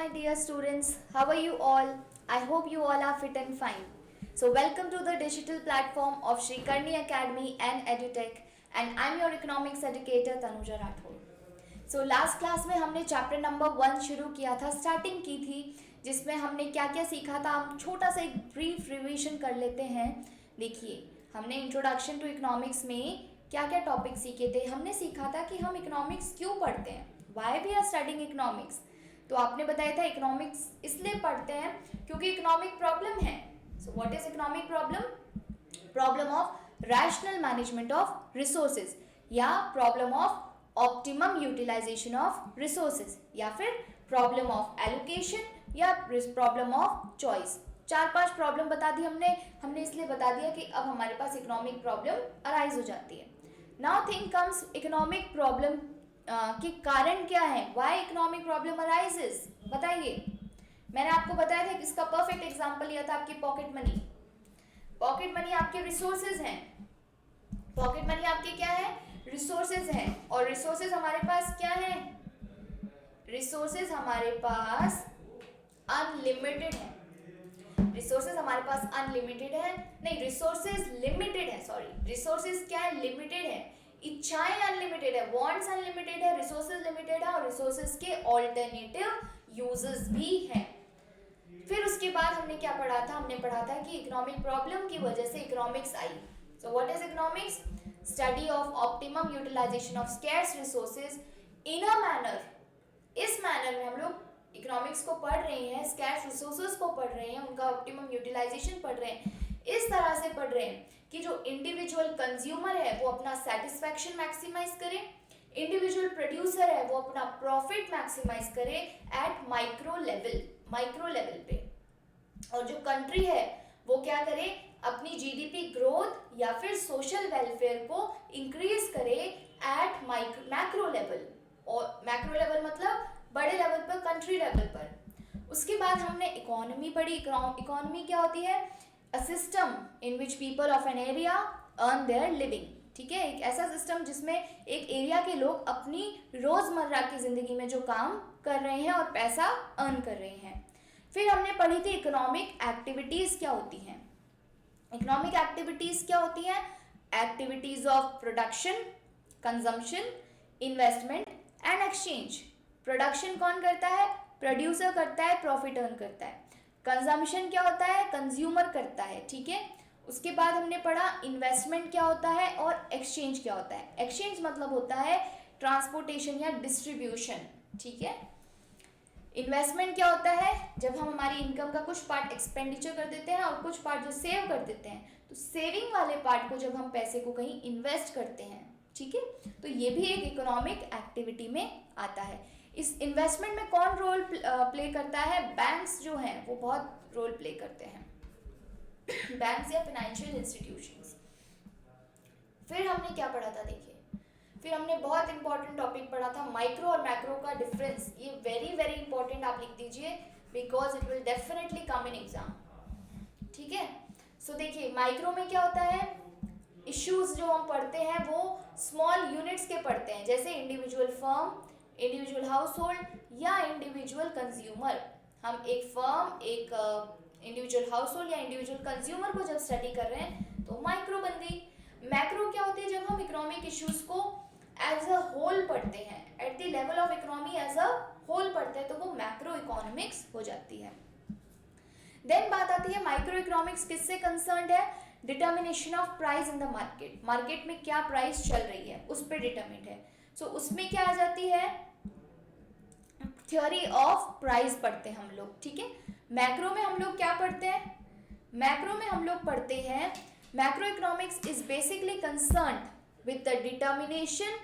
my dear students. How are you all? I hope you all are fit and fine. So, welcome to the digital platform of Sri Karni Academy and EduTech, and I'm your economics educator Tanuja Rathod. So, last class में हमने chapter number 1 शुरू किया था, starting की थी, जिसमें हमने क्या क्या सीखा था. हम छोटा सा एक ब्रीफ रिवीजन कर लेते हैं. देखिए, हमने इंट्रोडक्शन टू इकोनॉमिक्स में क्या क्या टॉपिक सीखे थे. हमने सीखा था कि हम इकोनॉमिक्स क्यों पढ़ते हैं, why we are studying economics. तो आपने बताया था इकोनॉमिक्स इसलिए पढ़ते हैं क्योंकि इकोनॉमिक प्रॉब्लम है. So what is economic problem? Problem of rational management of resources, या problem of optimum utilisation of resources, या फिर प्रॉब्लम ऑफ एलोकेशन, या प्रॉब्लम ऑफ चॉइस. 4-5 प्रॉब्लम बता दी हमने इसलिए बता दिया कि अब हमारे पास इकोनॉमिक प्रॉब्लम अराइज हो जाती है. Now thing comes economic problem के कारण क्या है, वाई इकोनॉमिक प्रॉब्लम अराइजेस. बताइए. मैंने आपको बताया था कि इसका परफेक्ट एग्जांपल लिया था आपकी पॉकेट मनी. पॉकेट मनी आपके रिसोर्सेज हैं. पॉकेट मनी आपके क्या है? रिसोर्सेज हैं. और रिसोर्सेज हमारे पास क्या है? रिसोर्सेज हमारे पास अनलिमिटेड है. रिसोर्सेज हमारे पास अनलिमिटेड है, नहीं, रिसोर्सेज लिमिटेड है. सॉरी, रिसोर्सेज क्या है? लिमिटेड है. इच्छाएं अनलिमिटेड है, वांट्स अनलिमिटेड है, रिसोर्सेज लिमिटेड है, और रिसोर्सेज के ऑल्टरनेटिव यूजेस भी हैं. फिर उसके बाद हमने क्या पढ़ा था? हमने पढ़ा था कि इकोनॉमिक प्रॉब्लम की वजह से इकोनॉमिक्स आई. So what is economics? Study of optimum utilisation of scarce resources in a manner. इस मैनर में हम लोग इकोनॉमिक्स को पढ़ रहे हैं, स्कैर्स रिसोर्सेज को पढ़ रहे हैं, उनका ऑप्टिमम यूटिलाइजेशन पढ़ रहे हैं. इस तरह से पढ़ रहे हैं कि जो इंडिविजुअल कंज्यूमर है वो अपना सेटिस्फैक्शन मैक्सिमाइज करे, इंडिविजुअल प्रोड्यूसर है वो अपना प्रॉफिट मैक्सिमाइज करे एट माइक्रो लेवल पे, और जो कंट्री है वो क्या करे? अपनी जीडीपी ग्रोथ या फिर सोशल वेलफेयर को इंक्रीज करे एट मैक्रो लेवल. और मैक्रो लेवल मतलब बड़े लेवल पर, कंट्री लेवल पर. उसके बाद हमने इकोनॉमी पढ़ी. इकोनॉमी क्या होती है? A system in which people of an area earn their living. ठीक है, एक ऐसा सिस्टम जिसमें एक एरिया के लोग अपनी रोजमर्रा की जिंदगी में जो काम कर रहे हैं और पैसा अर्न कर रहे हैं. फिर हमने पढ़ी थी इकोनॉमिक एक्टिविटीज क्या होती हैं. इकोनॉमिक एक्टिविटीज क्या होती हैं? Activities of production, consumption, investment and exchange. Production कौन करता है? प्रोड्यूसर करता है, प्रॉफिट अर्न करता है. कंजम्पशन क्या होता है? कंज्यूमर करता है. ठीक है. उसके बाद हमने पढ़ा इन्वेस्टमेंट क्या होता है और एक्सचेंज क्या होता है. एक्सचेंज मतलब होता है ट्रांसपोर्टेशन या डिस्ट्रीब्यूशन. ठीक है. इन्वेस्टमेंट क्या होता है? जब हम हमारी इनकम का कुछ पार्ट एक्सपेंडिचर कर देते हैं और कुछ पार्ट जो सेव कर देते हैं, तो सेविंग वाले पार्ट को जब हम पैसे को कहीं इन्वेस्ट करते हैं, ठीक है, तो ये भी एक इकोनॉमिक एक्टिविटी में आता है. इस इन्वेस्टमेंट में कौन रोल प्ले करता है? बैंक्स जो हैं वो बहुत रोल प्ले करते हैं, बैंक्स या फाइनेंशियल इंस्टीट्यूशंस. फिर हमने क्या पढ़ा था? देखिए, फिर हमने बहुत इंपॉर्टेंट टॉपिक पढ़ा था, माइक्रो और मैक्रो का डिफरेंस. ये वेरी वेरी इंपॉर्टेंट, आप लिख दीजिए, because it will definitely come in exam. ठीक है. सो देखिए, माइक्रो में क्या होता है? इश्यूज जो हम पढ़ते हैं वो स्मॉल यूनिट्स के पढ़ते हैं, जैसे individual firm, individual house hold या इंडिविजुअल कंज्यूमर. हम एक फर्म, एक इंडिविजुअल हाउस होल्ड या इंडिविजुअल कंज्यूमर को जब स्टडी कर रहे हैं तो माइक्रो बन गई. मैक्रो क्या होती है? जब हम इकोनॉमिक इश्यूज को एज अ होल पढ़ते हैं, at the level of economy as a whole पढ़ते हैं, तो वो मैक्रो इकोनॉमिक्स हो जाती है. देन बात आती है माइक्रो इकोनॉमिक्स किससे कंसर्न्ड है? Determination of price in the market. Market में क्या प्राइस चल रही है उस पर डिटर्मिनेट है. सो उसमें क्या आ जाती है? थ्योरी ऑफ प्राइस पढ़ते हैं हम लोग. ठीक है. मैक्रो में हम लोग क्या पढ़ते हैं? मैक्रो में हम लोग पढ़ते हैं macro economics is basically concerned with the determination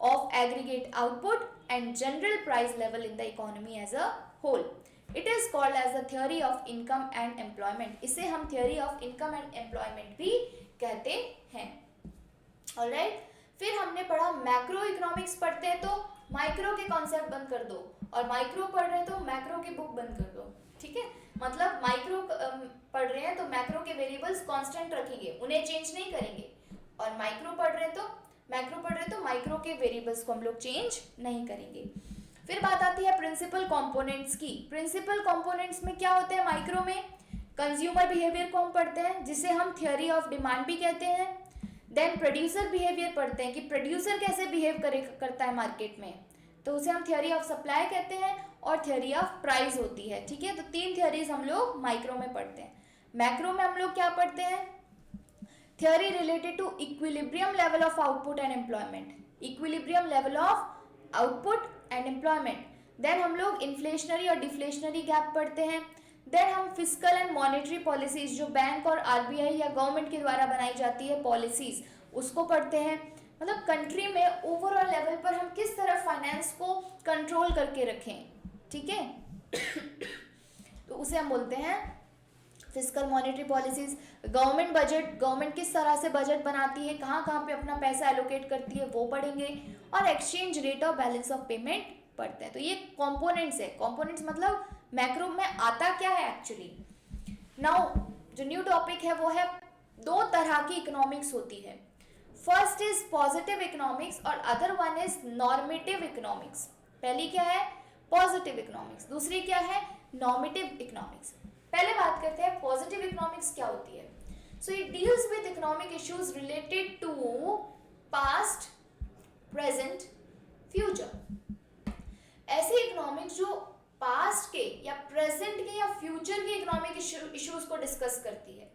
of aggregate output and general price level in the economy as a whole. It is called as the theory of income and employment. इसे हम theory of income and employment भी कहते हैं. Alright. फिर हमने पढ़ा macro economics पढ़ते हैं तो माइक्रो के कॉन्सेप्ट बंद कर दो, और माइक्रो पढ़ रहे हैं तो मैक्रो की बुक बंद कर दो. ठीक है. मतलब माइक्रो पढ़ रहे हैं तो मैक्रो के वेरिएबल्स कांस्टेंट रखेंगे, उन्हें चेंज नहीं करेंगे, और मैक्रो पढ़ रहे हैं तो माइक्रो के वेरिएबल्स को हम लोग चेंज नहीं करेंगे. फिर बात आती है प्रिंसिपल कंपोनेंट्स की। प्रिंसिपल कंपोनेंट्स में क्या होते हैं माइक्रो में? कंज्यूमर बिहेवियर को हम पढ़ते हैं, जिसे हम थियोरी ऑफ डिमांड भी कहते हैं। देन प्रोड्यूसर बिहेवियर पढ़ते हैं कि प्रोड्यूसर कैसे बिहेव करता है मार्केट में, तो उसे हम थियोरी ऑफ सप्लाई कहते हैं। और थियोरी ऑफ प्राइस होती है, ठीक है। तो 3 थियोरीज हम लोग माइक्रो में पढ़ते हैं। मैक्रो में हम लोग क्या पढ़ते हैं? Theory related to equilibrium level of output and employment, equilibrium level of output and employment. Then हम लोग इन्फ्लेशनरी और डिफ्लेशनरी गैप पढ़ते हैं। देन हम फिजिकल एंड मॉनेटरी पॉलिसीज, जो बैंक और आरबीआई या गवर्नमेंट के द्वारा बनाई जाती है पॉलिसीज, उसको पढ़ते हैं। मतलब कंट्री में ओवरऑल लेवल पर हम किस तरह फाइनेंस को कंट्रोल करके रखें, ठीक है। तो उसे हम बोलते हैं physical monetary policies. Government budget, government किस तरह से बजट बनाती है, कहाँ कहाँ पे अपना पैसा एलोकेट करती है, वो पढ़ेंगे। और एक्सचेंज रेट और बैलेंस ऑफ पेमेंट पढ़ते हैं। तो ये कंपोनेंट्स है। कंपोनेंट्स मतलब मैक्रो में आता क्या है एक्चुअली। नाउ जो न्यू टॉपिक है वो है 2 तरह की इकोनॉमिक्स होती है। फर्स्ट इज पॉजिटिव इकोनॉमिक्स और other one is normative economics. पहली क्या है? Positive economics. दूसरी क्या है? Normative economics. पहले बात करते हैं पॉजिटिव इकोनॉमिक्स क्या होती है। So it deals with economic issues related to past, present, future. ऐसे इकोनॉमिक्स जो पास्ट के या प्रेजेंट के या फ्यूचर के इकोनॉमिक इश्यूज को डिस्कस करती है।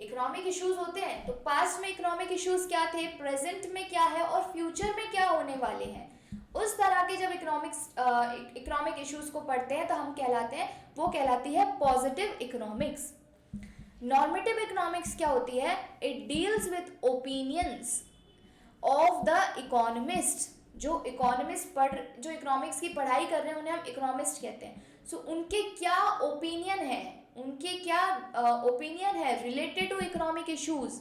इकोनॉमिक इश्यूज होते हैं तो पास्ट में इकोनॉमिक इश्यूज क्या थे, प्रेजेंट में क्या है और फ्यूचर में क्या होने वाले हैं, उस तरह के जब इकोनॉमिक इश्यूज को पढ़ते हैं तो हम कहलाते हैं, वो कहलाती है पॉजिटिव इकोनॉमिक्स। नॉर्मेटिव इकोनॉमिक्स क्या होती है? It deals with opinions of the economist. जो इकोनॉमिक्स की पढ़ाई कर रहे हैं उन्हें हम इकोनॉमिस्ट कहते हैं। सो उनके क्या ओपिनियन है, रिलेटेड टू इकोनॉमिक इश्यूज।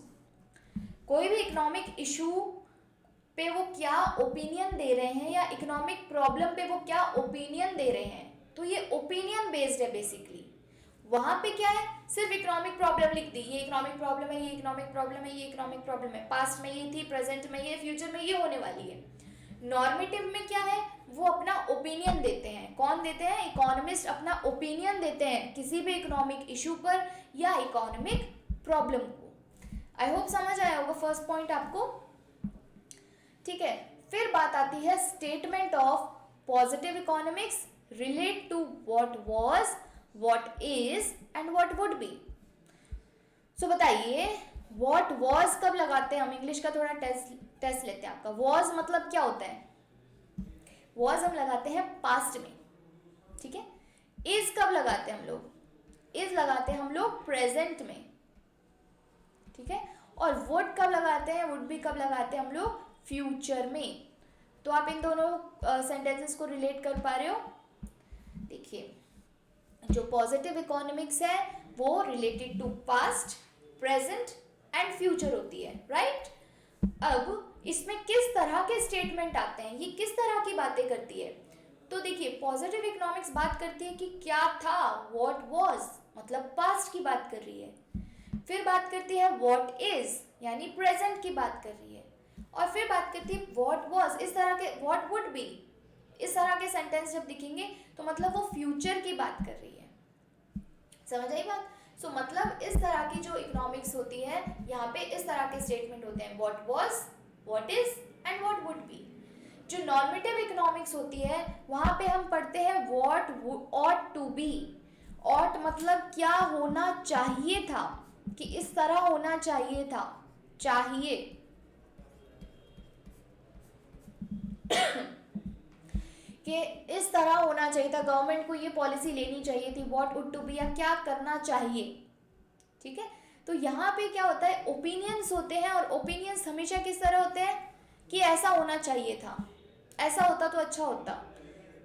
कोई भी इकोनॉमिक इशू पे वो क्या ओपिनियन दे रहे हैं या इकोनॉमिक प्रॉब्लम पे वो क्या ओपिनियन दे रहे हैं, तो ये ओपिनियन बेस्ड है बेसिकली। वहां पे क्या है, सिर्फ इकोनॉमिक प्रॉब्लम लिख दी, ये इकोनॉमिक प्रॉब्लम है, ये इकोनॉमिक प्रॉब्लम है, ये इकोनॉमिक प्रॉब्लम है, पास्ट में ये थी, प्रेजेंट में ये, फ्यूचर में ये होने वाली है। नॉर्मेटिव में क्या है, वो अपना ओपिनियन देते हैं। कौन देते हैं? इकोनॉमिस्ट अपना ओपिनियन देते हैं किसी भी इकोनॉमिक इशू पर या इकोनॉमिक प्रॉब्लम को। आई होप समझ आया होगा फर्स्ट पॉइंट आपको, ठीक है। फिर बात आती है statement of positive economics relate to what was, what is and what would be. So बताइए व्हाट वाज कब लगाते हैं हम? इंग्लिश का थोड़ा टेस्ट लेते हैं आपका। वाज मतलब क्या होता है? वाज हम लगाते हैं पास्ट में, ठीक है। इज कब लगाते हैं हम लोग? इज लगाते हैं हम लोग प्रेजेंट में, ठीक है। और वुड कब लगाते हैं, वुड बी कब लगाते हैं हम लोग? फ्यूचर में। तो आप इन दोनों सेंटेंसेस को रिलेट कर पा रहे हो? देखिए जो पॉजिटिव इकोनॉमिक्स है वो related to past, present and future होती है, राइट। अब इसमें किस तरह के स्टेटमेंट आते हैं, ये किस तरह की बातें करती है? तो देखिए पॉजिटिव इकोनॉमिक्स बात करती है कि क्या था, व्हाट वाज, मतलब पास्ट की बात कर रही है। फिर बात करती है व्हाट इज, यानी प्रेजेंट की बात कर रही है। और फिर बात करती है व्हाट वाज, इस तरह के व्हाट वुड बी, इस तरह के सेंटेंस जब दिखेंगे तो मतलब वो फ्यूचर की बात कर रही है। समझ आई बात? सो मतलब इस तरह की जो इकोनॉमिक्स होती है यहाँ पे इस तरह के स्टेटमेंट होते हैं, what was, what is and what would be. जो नॉर्मेटिव इकोनॉमिक्स होती है वहाँ पे हम पढ़ते हैं what ought to be. Ought मतलब क्या होना चाहिए था, कि इस तरह होना चाहिए था, चाहिए कि इस तरह होना चाहिए था, गवर्नमेंट को ये पॉलिसी लेनी चाहिए थी, व्हाट वुड टू बी, या क्या करना चाहिए, ठीक है। तो यहाँ पे क्या होता है, ओपिनियंस होते हैं। और ओपिनियंस हमेशा किस तरह होते हैं कि ऐसा होना चाहिए था, ऐसा होता तो अच्छा होता।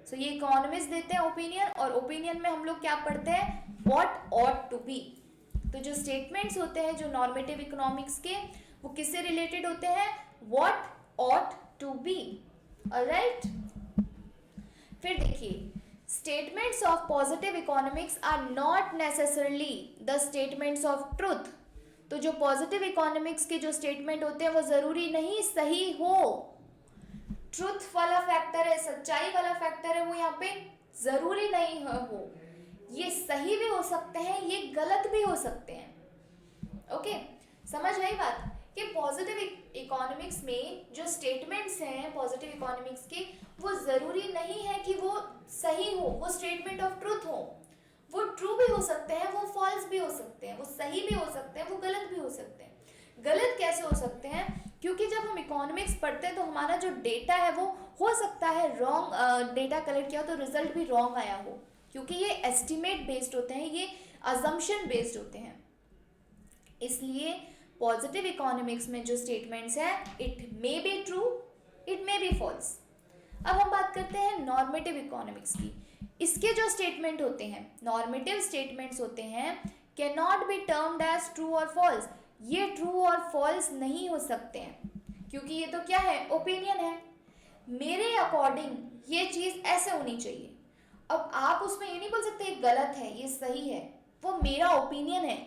सो ये इकोनॉमिस्ट देते हैं ओपिनियन, और ओपिनियन में हम लोग क्या पढ़ते हैं, व्हाट ऑट टू बी। तो जो स्टेटमेंट्स होते हैं जो नॉर्मेटिव इकोनॉमिक्स के, वो किससे रिलेटेड होते हैं, what ought to be, alright. फिर देखिए statements of positive economics are not necessarily the statements of truth. तो जो पॉजिटिव इकोनॉमिक्स के जो स्टेटमेंट होते हैं वो जरूरी नहीं सही हो, ट्रुथ वाला फैक्टर है, सच्चाई वाला फैक्टर है, वो यहाँ पे जरूरी नहीं हो। ये सही भी हो सकते हैं, ये गलत भी हो सकते हैं। ओके, समझ आई बात? कि पॉजिटिव इकोनॉमिक्स में जो स्टेटमेंट्स हैं पॉजिटिव इकोनॉमिक्स के, वो ज़रूरी नहीं है कि वो सही हो, वो स्टेटमेंट ऑफ ट्रूथ हो। वो ट्रू भी हो सकते हैं, वो फॉल्स भी हो सकते हैं, वो सही भी हो सकते हैं, वो गलत भी हो सकते हैं। गलत कैसे हो सकते हैं? क्योंकि जब हम इकोनॉमिक्स पढ़ते हैं तो हमारा जो डेटा है वो हो सकता है रॉन्ग डेटा कलेक्ट किया तो रिजल्ट भी रॉन्ग आया हो, क्योंकि ये एस्टिमेट बेस्ड होते हैं, ये अजम्पशन बेस्ड होते हैं। इसलिए पॉजिटिव इकोनॉमिक्स में जो स्टेटमेंट्स हैं, it may be true, it may be false. अब हम बात करते हैं नॉर्मेटिव इकोनॉमिक्स की। इसके जो स्टेटमेंट होते हैं, नॉर्मेटिव स्टेटमेंट्स होते हैं, can not be termed as true और फॉल्स। ये ट्रू और फॉल्स नहीं हो सकते हैं, क्योंकि ये तो क्या है, ओपिनियन है। मेरे अकॉर्डिंग ये चीज़ ऐसे होनी चाहिए। अब आप उसमें ये नहीं बोल सकते ये गलत है, ये सही है, वो मेरा ओपिनियन है।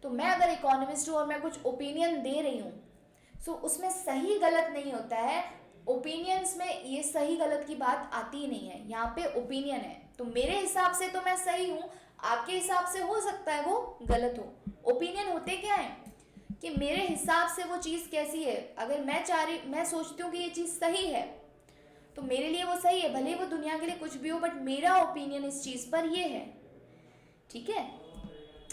तो मैं अगर इकोनॉमिस्ट हूँ और मैं कुछ ओपिनियन दे रही हूँ, सो उसमें सही गलत नहीं होता है। ओपिनियंस में ये सही गलत की बात आती ही नहीं है, यहाँ पे ओपिनियन है। तो मेरे हिसाब से तो मैं सही हूँ, आपके हिसाब से हो सकता है वो गलत हो। ओपिनियन होते क्या है कि मेरे हिसाब से वो चीज़ कैसी है। अगर मैं सोचती हूँ कि ये चीज़ सही है, तो मेरे लिए वो सही है, भले वो दुनिया के लिए कुछ भी हो, बट मेरा ओपिनियन इस चीज़ पर ये है, ठीक है।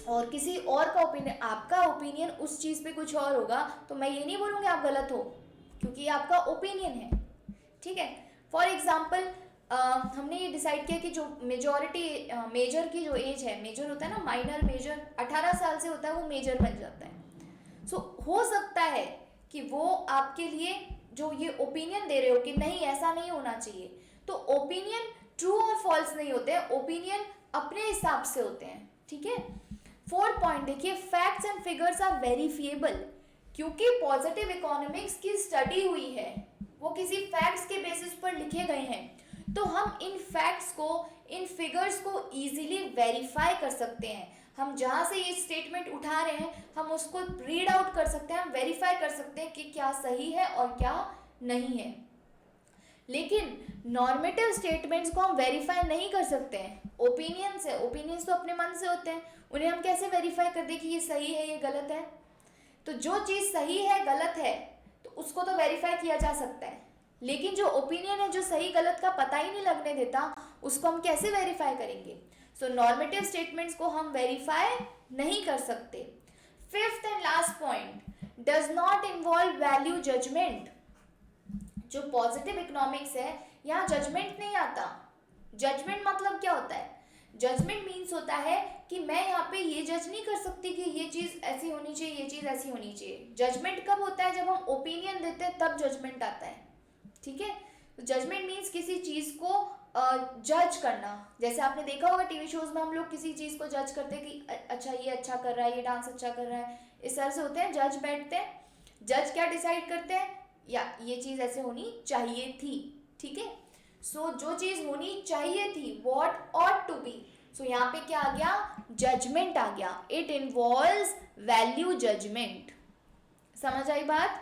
और किसी और का ओपिनियन, आपका ओपिनियन उस चीज़ पे कुछ और होगा, तो मैं ये नहीं बोलूँगी आप गलत हो, क्योंकि ये आपका ओपिनियन है, ठीक है। फॉर एग्जाम्पल हमने ये डिसाइड किया कि जो मेजर की जो एज है, मेजर होता है ना, माइनर मेजर 18 साल से होता है, वो मेजर बन जाता है। सो हो सकता है कि वो आपके लिए जो ये ओपिनियन दे रहे हो कि नहीं ऐसा नहीं होना चाहिए, तो ओपिनियन ट्रू और फॉल्स नहीं होते हैं, ओपिनियन अपने हिसाब से होते हैं, ठीक है। फोर्थ पॉइंट देखिए, facts and figures are verifiable. क्योंकि पॉजिटिव इकोनॉमिक्स की स्टडी हुई है, वो किसी फैक्ट्स के बेसिस पर लिखे गए हैं, तो हम इन फैक्ट्स को, इन फिगर्स को इजीली वेरीफाई कर सकते हैं। हम जहाँ से ये स्टेटमेंट उठा रहे हैं, हम उसको रीड आउट कर सकते हैं, हम वेरीफाई कर सकते हैं कि क्या सही है और क्या नहीं है। लेकिन नॉर्मेटिव स्टेटमेंट्स को हम वेरीफाई नहीं कर सकते हैं। ओपिनियंस है, ओपिनियंस तो अपने मन से होते हैं, उन्हें हम कैसे वेरीफाई कर दें कि ये सही है, ये गलत है। तो जो चीज़ सही है, गलत है, तो उसको तो वेरीफाई किया जा सकता है, लेकिन जो ओपिनियन है, जो सही गलत का पता ही नहीं लगने देता, उसको हम कैसे वेरीफाई करेंगे? सो नॉर्मेटिव स्टेटमेंट्स को हम वेरीफाई नहीं कर सकते। Fifth and last point, does not involve value judgement. जो पॉजिटिव इकोनॉमिक्स है, यहाँ जजमेंट नहीं आता। जजमेंट मतलब क्या होता है? जजमेंट मीन्स होता है कि मैं यहाँ पे ये जज नहीं कर सकती कि ये चीज़ ऐसी होनी चाहिए, ये चीज़ ऐसी होनी चाहिए। जजमेंट कब होता है? जब हम ओपिनियन देते हैं, तब जजमेंट आता है, ठीक है। तो जजमेंट मीन्स किसी चीज़ को जज करना। जैसे आपने देखा होगा टीवी शोज में, हम लोग किसी चीज़ को जज करते हैं कि अच्छा ये अच्छा कर रहा है, ये डांस अच्छा कर रहा है, इस तरह से होते हैं। जज बैठते हैं, जज क्या डिसाइड करते हैं, या ये चीज़ ऐसे होनी चाहिए थी, ठीक है। सो जो चीज़ होनी चाहिए थी, what ought to be, so यहाँ पे क्या आ गया? जजमेंट आ गया। It involves value judgement. समझ आई बात?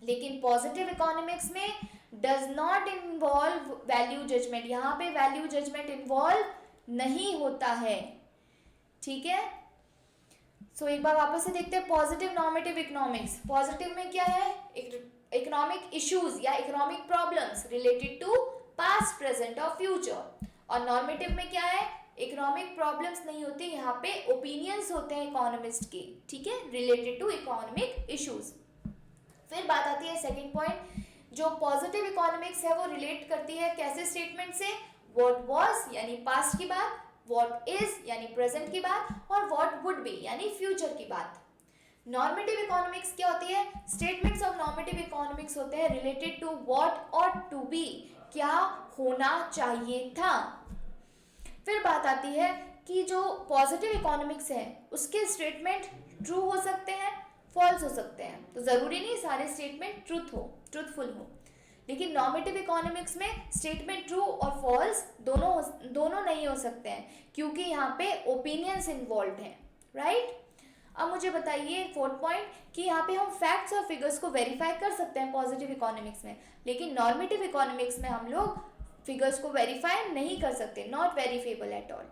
लेकिन पॉजिटिव इकोनॉमिक्स में does not involve value judgement. यहाँ पे वैल्यू जजमेंट इन्वॉल्व नहीं होता है, ठीक है। सो एक बार वापस से देखते हैं पॉजिटिव नॉर्मेटिव इकोनॉमिक्स। पॉजिटिव में क्या है? इकोनॉमिक इश्यूज या economic problems related to past, present और फ्यूचर। और नॉर्मेटिव में क्या है? इकोनॉमिक प्रॉब्लम्स नहीं होती, यहाँ पे ओपिनियंस होते हैं इकोनॉमिस्ट के, ठीक है, रिलेटेड टू इकोनॉमिक इश्यूज। फिर बात आती है सेकंड पॉइंट, जो पॉजिटिव इकोनॉमिक्स है वो रिलेट करती है कैसे स्टेटमेंट से? व्हाट वाज यानी पास्ट की बात, व्हाट इज यानी प्रेजेंट की बात, और व्हाट वुड बी यानी फ्यूचर की बात। नॉर्मेटिव इकोनॉमिक्स क्या होती है? स्टेटमेंट्स ऑफ नॉर्मेटिव इकोनॉमिक्स होते हैं related to what ought to be, क्या होना चाहिए था। फिर बात आती है कि जो पॉजिटिव इकोनॉमिक्स है उसके स्टेटमेंट ट्रू हो सकते हैं, फॉल्स हो सकते हैं। तो ज़रूरी नहीं सारे स्टेटमेंट ट्रूथफुल हो। लेकिन नॉर्मेटिव इकोनॉमिक्स में स्टेटमेंट ट्रू और फॉल्स दोनों नहीं हो सकते हैं, क्योंकि यहाँ पे ओपिनियंस इन्वॉल्व हैं, राइट। अब मुझे बताइए फोर्थ पॉइंट कि यहाँ पे हम फैक्ट्स और फिगर्स को वेरीफाई कर सकते हैं पॉजिटिव इकोनॉमिक्स में, लेकिन नॉर्मेटिव इकोनॉमिक्स में हम लोग फिगर्स को वेरीफाई नहीं कर सकते, not verifiable at all.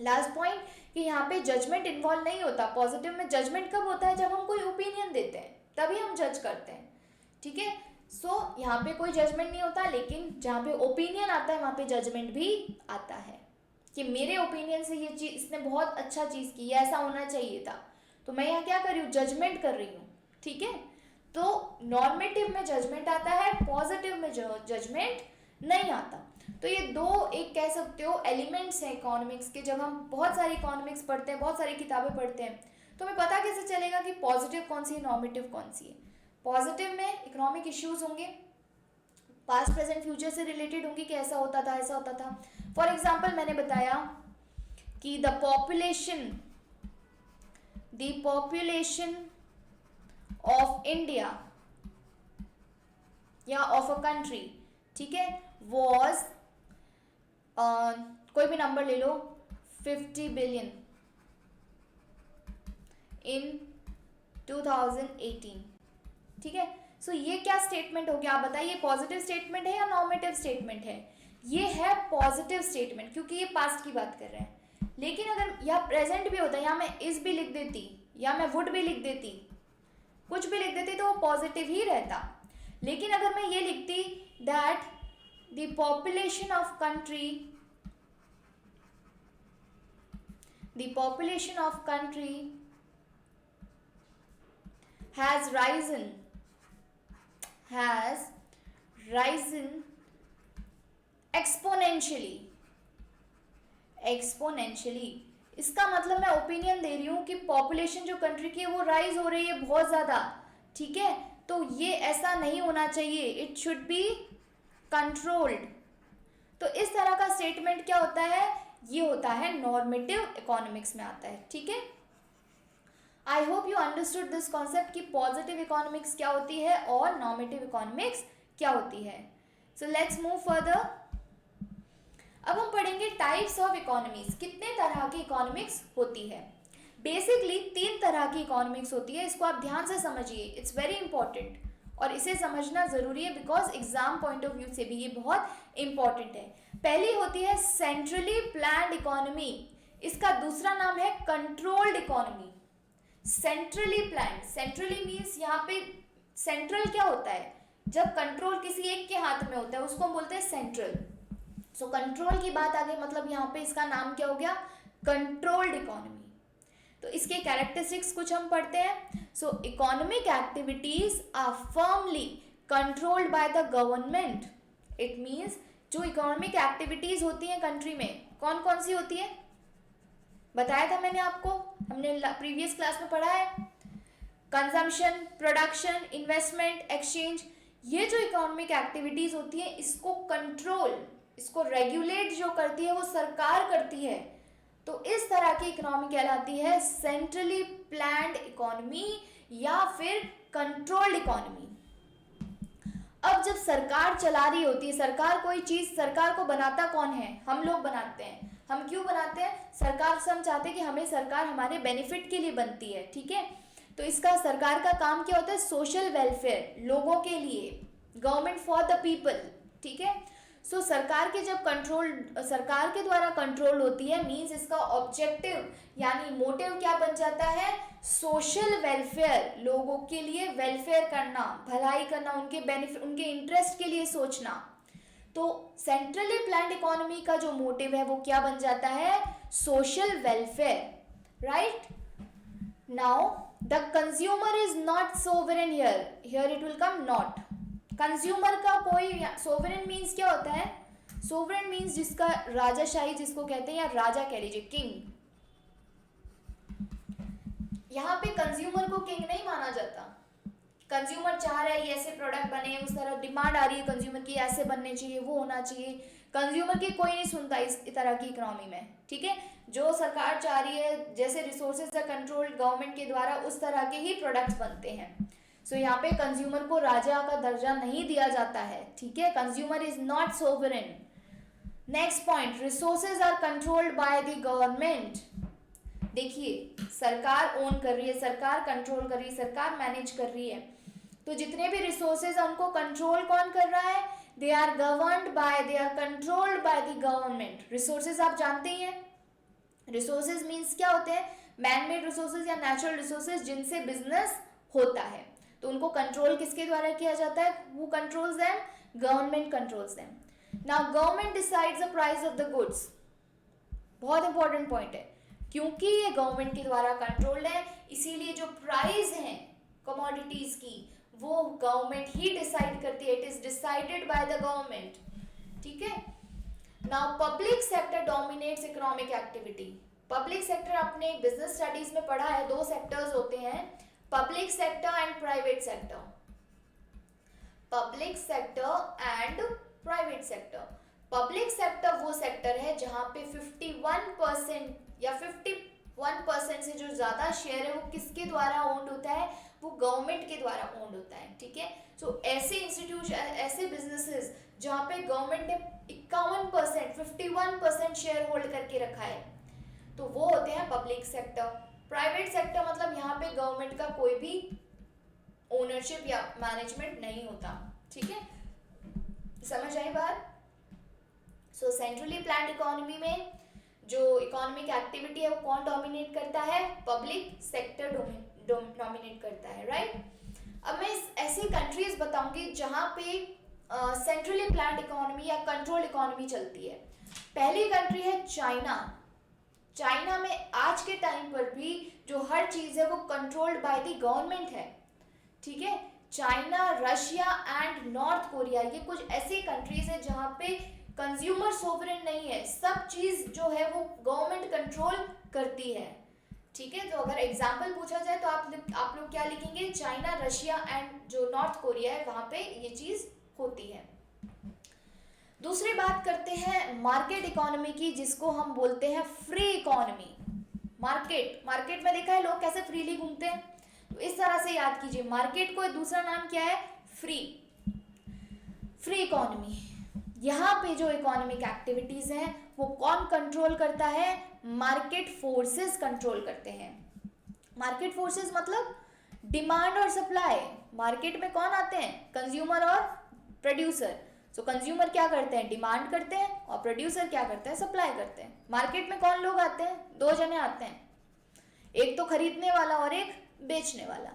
Last point कि यहाँ पे जजमेंट इन्वॉल्व नहीं होता। पॉजिटिव में जजमेंट कब होता है, जब हम कोई ओपिनियन देते हैं तभी हम जज करते हैं, ठीक है। सो यहाँ पे कोई जजमेंट नहीं होता, लेकिन जहाँ पे ओपिनियन आता है वहाँ पे जजमेंट भी आता है कि मेरे ओपिनियन से ये चीज़, इसने बहुत अच्छा चीज़ की, ऐसा होना चाहिए था, तो मैं यहाँ क्या कर रही हूँ, जजमेंट कर रही हूँ, ठीक है। तो नॉर्मेटिव में जजमेंट आता है, पॉजिटिव में जजमेंट नहीं आता। तो ये दो एक कह सकते हो एलिमेंट्स हैं इकोनॉमिक्स के। जब हम बहुत सारी इकोनॉमिक्स पढ़ते हैं, बहुत सारी किताबें पढ़ते हैं, तो हमें पता कैसे चलेगा कि पॉजिटिव कौन सी है, नॉर्मेटिव कौन सी है। पॉजिटिव में इकोनॉमिक इश्यूज होंगे, पास्ट प्रेजेंट फ्यूचर से रिलेटेड होंगे कि ऐसा होता था, ऐसा होता था। फॉर एग्जाम्पल मैंने बताया कि द पॉपुलेशन ऑफ इंडिया या ऑफ अ कंट्री, ठीक है, वॉज कोई भी नंबर ले लो, 50 बिलियन इन 2018, ठीक है। सो ये क्या स्टेटमेंट हो गया, आप बताइए पॉजिटिव स्टेटमेंट है या नॉर्मेटिव स्टेटमेंट है। ये है पॉजिटिव स्टेटमेंट, क्योंकि ये पास्ट की बात कर रहे हैं। लेकिन अगर यहाँ प्रेजेंट भी होता, यहाँ मैं इज भी लिख देती या मैं वुड भी लिख देती, कुछ भी लिख देती, तो वो पॉजिटिव ही रहता। लेकिन अगर मैं ये लिखती that the population of country has risen exponentially। इसका मतलब मैं ओपिनियन दे रही हूँ कि पॉपुलेशन जो कंट्री की है वो राइज हो रही है बहुत ज़्यादा, ठीक है। तो ये ऐसा नहीं होना चाहिए, इट शुड बी कंट्रोल्ड। तो इस तरह का स्टेटमेंट क्या होता है, ये होता है नॉर्मेटिव इकोनॉमिक्स में आता है, ठीक है। I hope you understood this concept कि पॉजिटिव इकोनॉमिक्स क्या होती है और नॉर्मेटिव इकोनॉमिक्स क्या होती है। So let's move further. अब हम पढ़ेंगे टाइप्स ऑफ इकोनॉमीज, कितने तरह की इकोनॉमिक्स होती है। बेसिकली 3 तरह की इकोनॉमिक्स होती है, इसको आप ध्यान से समझिए, इट्स वेरी इंपॉर्टेंट और इसे समझना ज़रूरी है because exam point of view से भी ये बहुत इंपॉर्टेंट है। पहली होती है सेंट्रली प्लान्ड इकोनॉमी, इसका दूसरा नाम है controlled economy. Centrally planned, centrally means यहाँ पे सेंट्रल क्या होता है, जब कंट्रोल किसी एक के हाथ में होता है उसको हम बोलते हैं सेंट्रल। सो कंट्रोल की बात आ गई, मतलब यहाँ पे इसका नाम क्या हो गया, कंट्रोल्ड इकोनॉमी। तो इसके कैरेक्टरिस्टिक्स कुछ हम पढ़ते हैं। So economic activities are firmly controlled by the government. It means जो इकोनॉमिक एक्टिविटीज होती हैं कंट्री में, कौन कौन सी होती है, बताया था मैंने आपको, हमने प्रीवियस क्लास में पढ़ा है। कंजम्पशन, प्रोडक्शन, इन्वेस्टमेंट, एक्सचेंज, ये जो इकोनॉमिक एक्टिविटीज होती है इसको कंट्रोल, इसको रेगुलेट जो करती है वो सरकार करती है। तो इस तरह की इकोनॉमी कहलाती है सेंट्रली प्लान्ड इकोनॉमी या फिर कंट्रोल्ड इकोनॉमी। अब जब सरकार चला रही होती है, सरकार कोई चीज, सरकार को बनाता कौन है, हम लोग बनाते हैं। हम क्यों बनाते हैं, सरकार से हम चाहते हैं कि हमें सरकार हमारे बेनिफिट के लिए बनती है, ठीक है। तो इसका सरकार का काम क्या होता है, सोशल वेलफेयर, लोगों के लिए, गवर्नमेंट फॉर द पीपल, ठीक है। सो सरकार के जब कंट्रोल, सरकार के द्वारा कंट्रोल होती है, मींस इसका ऑब्जेक्टिव यानी मोटिव क्या बन जाता है, सोशल वेलफेयर, लोगों के लिए वेलफेयर करना, भलाई करना, उनके बेनिफिट, उनके इंटरेस्ट के लिए सोचना। तो सेंट्रली प्लान्ड इकोनॉमी का जो मोटिव है वो क्या बन जाता है, social welfare, right. Now the consumer is not sovereign here it will come not. Consumer का कोई, सोवरेन मीन्स क्या होता है, सोवरेन मीन्स जिसका राजाशाही जिसको कहते हैं, या राजा कह लीजिए, किंग। यहाँ पे कंज्यूमर को किंग नहीं माना जाता। कंज्यूमर चाह रहा है ये ऐसे प्रोडक्ट बने, उस तरह डिमांड आ रही है कंज्यूमर की, ऐसे बनने चाहिए, वो होना चाहिए। कंज्यूमर की कोई नहीं सुनता इस तरह की इकोनॉमी में, ठीक है। जो सरकार चाह रही है, जैसे रिसोर्सेज है कंट्रोल गवर्नमेंट के द्वारा, उस तरह के ही प्रोडक्ट्स बनते हैं। सो यहाँ पे कंज्यूमर को राजा का दर्जा नहीं दिया जाता है, ठीक है। Consumer is not sovereign. Next point, resources are controlled by the government. देखिए सरकार ओन कर रही है, सरकार कंट्रोल कर रही है, सरकार मैनेज कर रही है, तो जितने भी रिसोर्सेज है उनको कंट्रोल कौन कर रहा है? They are governed by, they are controlled by the government. Resources आप जानते ही हैं, रिसोर्सेज मीन्स क्या होते हैं? मैन मेड रिसोर्सेज या नेचुरल रिसोर्सेज जिनसे बिजनेस होता है, तो उनको कंट्रोल किसके द्वारा किया जाता है? Who controls them? Government controls them. Now government decides the price of the goods. बहुत इंपॉर्टेंट पॉइंट है, क्योंकि ये गवर्नमेंट के द्वारा कंट्रोल्ड है, इसीलिए जो प्राइस है कमोडिटीज की वो गवर्नमेंट ही डिसाइड करती है। It is decided by the government, ठीक है। Now public sector dominates economic activity. Public sector आपने बिजनेस स्टडीज में पढ़ा है, दो सेक्टर्स होते हैं, public sector and private sector. Public sector and private sector. Public sector वो सेक्टर है जहां पे 51% या 51% से जो ज्यादा शेयर है वो किसके द्वारा ओन्ड होता है? वो गवर्नमेंट के द्वारा ओन्ड होता है, ठीक है। सो ऐसे इंस्टीट्यूशन, ऐसे बिजनेसेस जहां पे गवर्नमेंट ने 51%, 51% शेयर होल्ड करके रखा है, तो वो होते हैं पब्लिक सेक्टर। प्राइवेट सेक्टर मतलब यहाँ पे गवर्नमेंट का कोई भी ओनरशिप या मैनेजमेंट नहीं होता, ठीक है। समझ आई बात? सो सेंट्रली प्लान्ड इकोनॉमी में जो इकोनॉमिक एक्टिविटी है वो कौन डोमिनेट करता है? पब्लिक सेक्टर डोमिनेट करता है, राइट। अब मैं ऐसी कंट्रीज बताऊंगी जहां पे सेंट्रली प्लान्ड इकोनॉमी या कंट्रोल इकोनॉमी चलती है। पहली कंट्री है चाइना। चाइना में आज के टाइम पर भी जो हर चीज है वो कंट्रोल्ड बाय द गवर्नमेंट है, ठीक है। China, Russia and north Korea, ये कुछ ऐसी कंट्रीज है जहां पे कंज्यूमर सोवरेन नहीं है, सब चीज जो है वो गवर्नमेंट कंट्रोल करती है, ठीक है। तो अगर एग्जाम्पल पूछा जाए तो आप लोग क्या लिखेंगे? चाइना, रशिया एंड जो नॉर्थ कोरिया है वहां पे ये चीज होती है। दूसरी बात करते हैं मार्केट इकोनॉमी की, जिसको हम बोलते हैं फ्री इकोनॉमी। मार्केट में देखा है लोग कैसे फ्रीली घूमते हैं, तो इस तरह से याद कीजिए, मार्केट को दूसरा नाम क्या है? Free economy. यहाँ पे जो इकोनॉमिक एक्टिविटीज हैं वो कौन कंट्रोल करता है? मार्केट फोर्सेस कंट्रोल करते हैं। मार्केट फोर्सेस मतलब डिमांड और सप्लाई। मार्केट में कौन आते हैं? कंज्यूमर और प्रोड्यूसर। सो कंज्यूमर क्या करते हैं? डिमांड करते हैं, और प्रोड्यूसर क्या करते हैं? सप्लाई करते हैं। मार्केट में कौन लोग आते हैं? दो जने आते हैं, एक तो खरीदने वाला और एक बेचने वाला।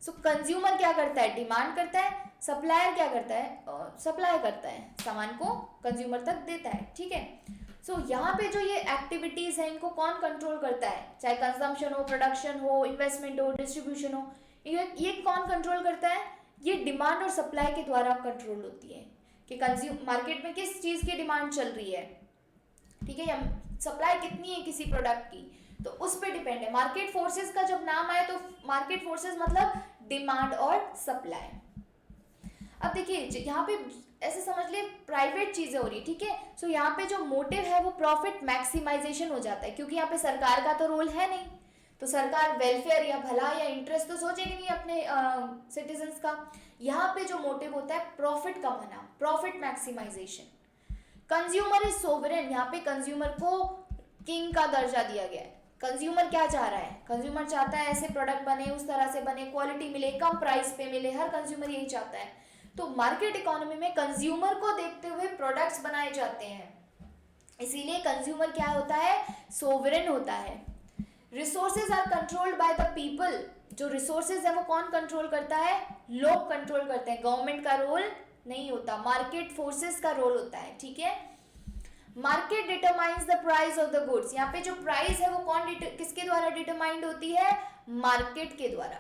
सो कंज्यूमर क्या करता है? डिमांड करता है। सप्लायर क्या करता है? सप्लाई करता है, सामान को कंज्यूमर तक देता है, ठीक है। सो यहाँ पे जो ये एक्टिविटीज हैं इनको कौन कंट्रोल करता है? चाहे कंजम्पशन हो, प्रोडक्शन हो, इन्वेस्टमेंट हो, डिस्ट्रीब्यूशन हो, ये कौन कंट्रोल करता है? ये डिमांड और सप्लाई के द्वारा कंट्रोल होती है कि मार्केट में किस चीज की डिमांड चल रही है, ठीक है, या सप्लाई कितनी है किसी प्रोडक्ट की, तो उस पर डिपेंड है। मार्केट फोर्सेस का जब नाम आए तो मार्केट फोर्सेस मतलब डिमांड और सप्लाई। अब देखिए यहाँ पे ऐसे समझ ले प्राइवेट चीजें हो रही, ठीक है। सो यहाँ पे जो मोटिव है वो प्रॉफिट मैक्सिमाइजेशन हो जाता है, क्योंकि यहाँ पे सरकार का तो रोल है नहीं, तो सरकार वेलफेयर या भला या इंटरेस्ट तो सोचेगी नहीं अपने सिटीजन्स का। यहाँ पे जो मोटिव होता है प्रॉफिट कमाना, profit maximisation. Consumer is sovereign. यहाँ पे कंज्यूमर को किंग का दर्जा दिया गया है। कंज्यूमर क्या चाह रहा है? कंज्यूमर चाहता है ऐसे प्रोडक्ट बने, उस तरह से बने, क्वालिटी मिले, कम प्राइस पे मिले, हर कंज्यूमर यही चाहता है। तो मार्केट इकोनॉमी में कंज्यूमर को देखते हुए प्रोडक्ट्स बनाए जाते हैं, इसीलिए कंज्यूमर क्या होता है? सोवरेन होता है। Resources are controlled by the people. जो रिसोर्सेज है वो कौन कंट्रोल करता है? लोग कंट्रोल करते हैं, गवर्नमेंट का रोल नहीं होता, मार्केट फोर्सेस का रोल होता है, ठीक है। Market determines the price of the goods. यहाँ पे जो प्राइस है वो किसके द्वारा डिटरमाइंड होती है? मार्केट के द्वारा,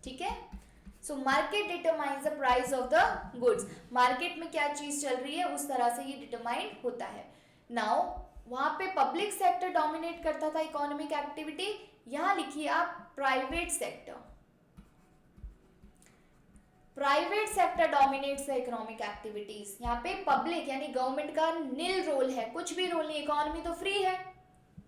ठीक है। So market determines the price of the goods. Market में क्या चीज चल रही है उस तरह से ये डिटरमाइंड होता है। नाउ वहां पे पब्लिक सेक्टर डोमिनेट करता था इकोनॉमिक एक्टिविटी, यहां लिखिए आप private sector. Private sector dominates the economic activities. यहाँ पे पब्लिक यानी गवर्नमेंट का नील रोल है, कुछ भी रोल नहीं, इकोनॉमी तो फ्री है,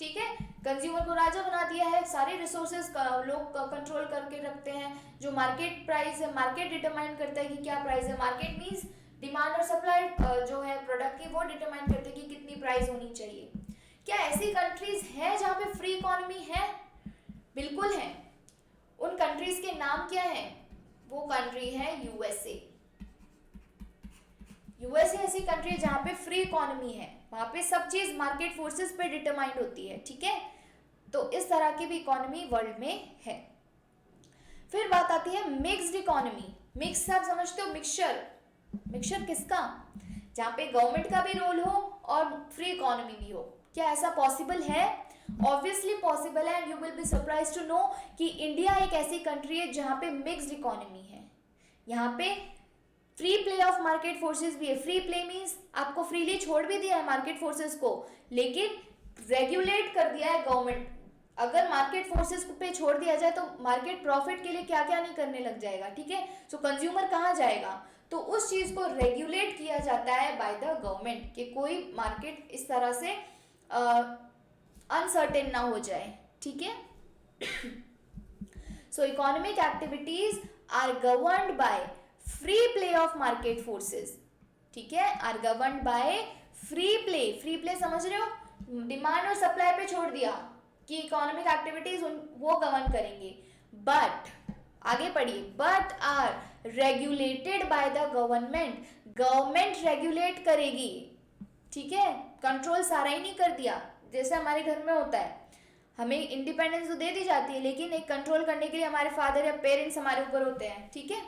ठीक है। कंज्यूमर को राजा बना दिया है, सारे रिसोर्सेज लोग कंट्रोल करके रखते हैं। जो मार्केट प्राइस है, मार्केट डिटरमाइन करता है कि क्या प्राइस है। मार्केट मीन्स डिमांड और सप्लाई जो है प्रोडक्ट की, वो डिटरमाइन करते हैं कि कितनी प्राइस होनी चाहिए। क्या ऐसी कंट्रीज हैं जहाँ पे फ्री इकोनॉमी है? बिल्कुल है। उन कंट्रीज के नाम क्या है? वो कंट्री है यूएसए। यूएसए ऐसी कंट्री है जहाँ पे फ्री इकोनॉमी है, वहाँ पे सब चीज मार्केट फोर्सेस पे डिटरमाइंड होती है, ठीक है। तो इस तरह की भी इकोनॉमी वर्ल्ड में है। फिर बात आती है मिक्स्ड इकोनॉमी। मिक्स आप समझते हो, मिक्सचर। मिक्सचर किसका? जहाँ पे गवर्नमेंट का भी रोल हो और फ्री इकोनॉमी भी हो। क्या ऐसा पॉसिबल है? ऑब्वियसली पॉसिबल है। You will be surprise to know कि इंडिया एक ऐसी कंट्री है जहाँ पे मिक्स्ड इकोनॉमी है। यहाँ पे free play of market forces भी है। फ्री प्ले मीन्स आपको फ्रीली छोड़ भी दिया है मार्केट फोर्सेस को, लेकिन रेगुलेट कर दिया है गवर्नमेंट। अगर मार्केट फोर्सेस पे छोड़ दिया जाए तो मार्केट प्रॉफिट के लिए क्या क्या नहीं करने लग जाएगा, ठीक है। सो कंज्यूमर कहाँ जाएगा? तो उस चीज को रेगुलेट किया जाता है बाय द गवर्नमेंट कि कोई मार्केट इस तरह से अनसर्टेन ना हो जाए, ठीक है। So economic activities are governed by free play of market forces, ठीक है, are governed by free play. Free play समझ रहे हो? डिमांड और सप्लाई पे छोड़ दिया कि इकोनॉमिक एक्टिविटीज वो गवर्न करेंगे। बट आगे पढ़िए, but are regulated by the government. Government regulate करेगी, ठीक है। कंट्रोल सारा ही नहीं कर दिया, जैसे हमारे घर में होता है, हमें इंडिपेंडेंस तो दे दी जाती है, लेकिन एक कंट्रोल करने के लिए हमारे फादर या पेरेंट्स हमारे ऊपर होते हैं, ठीक है।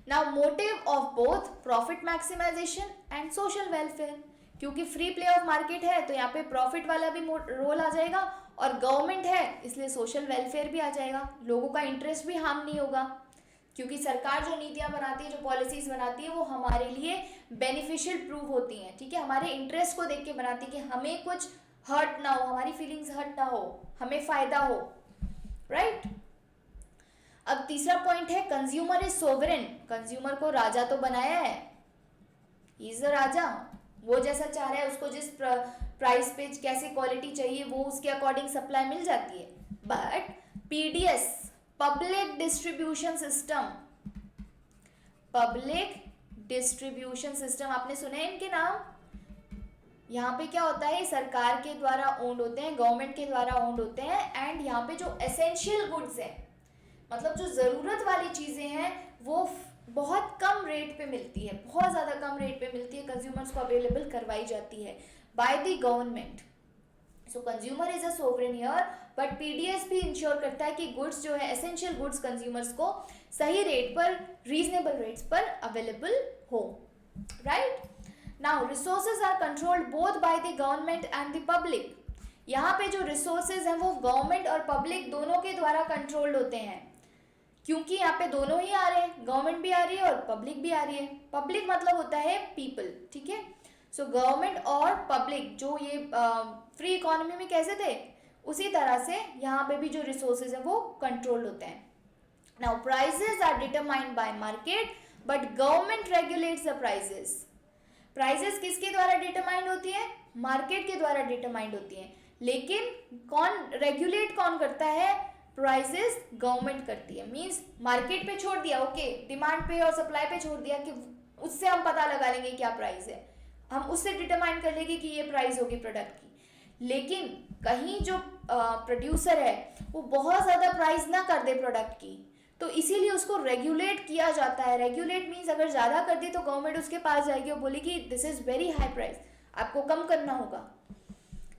Now motive of both profit maximisation and social welfare. क्योंकि फ्री प्ले ऑफ मार्केट है तो यहाँ पे प्रॉफिट वाला भी रोल आ जाएगा, और गवर्नमेंट है इसलिए सोशल वेलफेयर भी आ जाएगा। लोगों का इंटरेस्ट भी हार्म नहीं होगा, क्योंकि सरकार जो नीतियां बनाती है, जो पॉलिसीज बनाती है, वो हमारे लिए बेनिफिशियल प्रूव होती हैं, ठीक है। हमारे इंटरेस्ट को देख के बनाती है कि हमें कुछ हर्ट ना हो, हमारी फीलिंग्स हर्ट ना हो, हमें फायदा हो, राइट। अब तीसरा पॉइंट है कंज्यूमर इज सोवरेन। कंज्यूमर को राजा तो बनाया है, ही इज द राजा। वो जैसा चाह रहा है, उसको जिस प्राइस पे कैसी क्वालिटी चाहिए वो उसके अकॉर्डिंग सप्लाई मिल जाती है। But PDS, public distribution system, public distribution system आपने सुने इनके नाम? यहाँ पे क्या होता है, सरकार के द्वारा ओन्ड होते हैं, गवर्नमेंट के द्वारा ओन्ड होते हैं, एंड यहाँ पे जो एसेंशियल गुड्स है, मतलब जो ज़रूरत वाली चीज़ें हैं, वो बहुत कम रेट पे मिलती है, बहुत ज़्यादा कम रेट पे मिलती है, कंज्यूमर्स को अवेलेबल करवाई जाती है bye the government. So consumer is a sovereign here, but PDS भी इंश्योर करता है कि गुड्स जो है, एसेंशियल गुड्स, कंज्यूमर्स को सही रेट पर, रीजनेबल रेट्स पर अवेलेबल हो, right. Now resources are controlled both by the government and the public. यहाँ पे जो रिसोर्सेज हैं वो गवर्नमेंट और पब्लिक दोनों के द्वारा कंट्रोल्ड होते हैं, क्योंकि यहाँ पे दोनों ही आ रहे हैं, गवर्नमेंट भी आ रही है और पब्लिक भी आ रही है। पब्लिक मतलब होता है पीपल, ठीक है। सो गवर्नमेंट और पब्लिक जो ये फ्री इकोनॉमी में कैसे थे, उसी तरह से यहाँ पे भी जो रिसोर्सेज हैं वो कंट्रोल होते हैं। Now prices are determined by market, but government regulates the prices. Prices किसके द्वारा डिटरमाइंड होती है? मार्केट के द्वारा डिटरमाइंड होती है, लेकिन कौन रेगुलेट कौन करता है? प्राइसेस गवर्नमेंट करती है। मींस मार्केट पे छोड़ दिया, ओके, डिमांड पे और सप्लाई पे छोड़ दिया कि उससे हम पता लगा लेंगे क्या प्राइस है, हम उससे डिटरमाइन कर लेंगे कि ये प्राइस होगी प्रोडक्ट की। लेकिन कहीं जो प्रोड्यूसर है वो बहुत ज़्यादा प्राइस ना कर दे प्रोडक्ट की, तो इसीलिए उसको रेगुलेट किया जाता है। रेगुलेट मीन्स अगर ज़्यादा कर दी तो गवर्नमेंट उसके पास जाएगी और बोलेगी this is very high price, आपको कम करना होगा,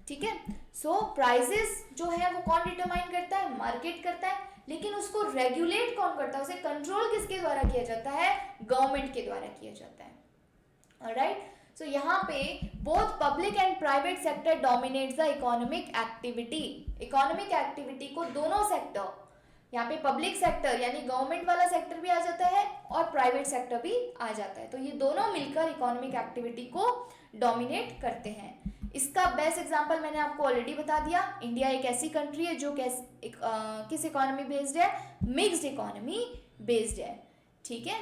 ठीक है। सो प्राइसेस जो है वो कौन डिटरमाइन करता है? मार्केट करता है, लेकिन उसको रेगुलेट कौन करता है? उसे कंट्रोल किसके द्वारा किया जाता है? गवर्नमेंट के द्वारा किया जाता है, ऑलराइट। सो यहाँ पे both public and private sector dominates the economic activity. Economic activity को दोनों सेक्टर, यहाँ पे पब्लिक सेक्टर यानी गवर्नमेंट वाला सेक्टर भी आ जाता है और प्राइवेट सेक्टर भी आ जाता है, तो ये दोनों मिलकर इकोनॉमिक एक्टिविटी को डोमिनेट करते हैं। इसका बेस्ट एग्जांपल मैंने आपको ऑलरेडी बता दिया। इंडिया एक ऐसी कंट्री है जो किस इकोनॉमी बेस्ड है? मिक्स्ड इकोनॉमी बेस्ड है, ठीक है।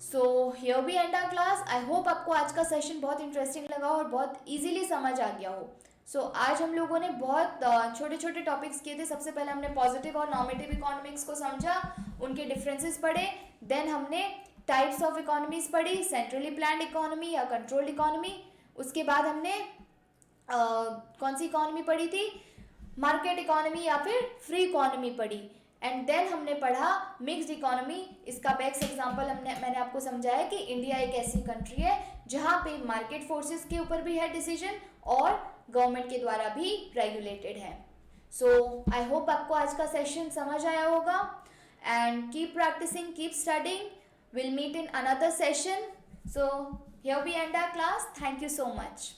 So here we end our class. I hope आपको आज का सेशन बहुत इंटरेस्टिंग लगा और बहुत इजीली समझ आ गया हो। सो आज हम लोगों ने बहुत छोटे छोटे टॉपिक्स किए थे। सबसे पहले हमने पॉजिटिव और नॉर्मेटिव इकोनॉमिक्स को समझा, उनके डिफरेंसेस पढ़े। देन हमने टाइप्स ऑफ इकोनॉमीज पढ़ी, सेंट्रली प्लान्ड इकोनॉमी या कंट्रोल्ड इकोनॉमी। उसके बाद हमने कौन सी इकोनॉमी पढ़ी थी, मार्केट इकोनॉमी या फिर फ्री इकोनॉमी पढ़ी। एंड देन हमने पढ़ा मिक्स्ड इकोनॉमी। इसका बेस्ट एग्जांपल मैंने आपको समझाया कि इंडिया एक ऐसी कंट्री है जहाँ पे मार्केट फोर्सेस के ऊपर भी है डिसीजन और गवर्नमेंट के द्वारा भी रेगुलेटेड है। सो आई होप आपको आज का सेशन समझ आया होगा and keep practising, keep studying. Will meet in another session. So here we end our class. Thank you so much.